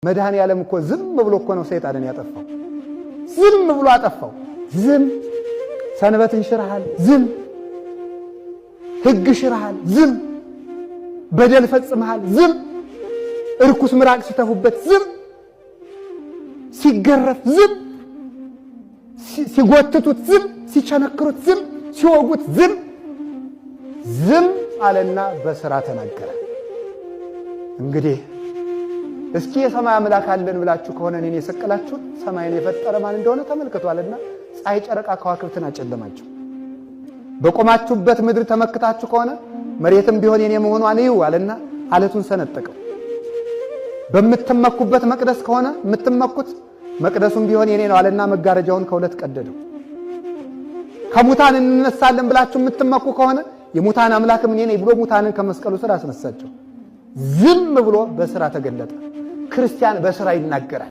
መድኃኔ ዓለም እኮ ዝም ብሎ እኮ ነው ሰይጣንን ያጠፋው። ዝም ብሎ አጠፋው። ዝም ሰንበትን ሽረሃል፣ ዝም ሕግ ሽረሃል፣ ዝም በደል ፈጽመሃል፣ ዝም እርኩስ ምራቅ ሲተፉበት፣ ዝም ሲገረፍ፣ ዝም ሲጎትቱት፣ ዝም ሲቸነክሩት፣ ዝም ሲወጉት፣ ዝም ዝም አለና በሥራ ተናገረ። እንግዲህ እስኪ የሰማይ አምላክ አለን ብላችሁ ከሆነ እኔን የሰቀላችሁት ሰማይን የፈጠረ ማን እንደሆነ ተመልክቷልና ፀሐይ፣ ጨረቃ፣ ከዋክብትን አጨለማቸው። በቆማችሁበት ምድር ተመክታችሁ ከሆነ መሬትም ቢሆን የኔ መሆኗን እዩ አለና አለቱን ሰነጠቀው። በምትመኩበት መቅደስ ከሆነ የምትመኩት መቅደሱም ቢሆን የኔ ነው አለና መጋረጃውን ከሁለት ቀደደው። ከሙታን እንነሳለን ብላችሁ የምትመኩ ከሆነ የሙታን አምላክም እኔ ነኝ ብሎ ሙታንን ከመስቀሉ ስር አስነሳቸው። ዝም ብሎ በሥራ ተገለጠ። ክርስቲያን በሥራ ይናገራል።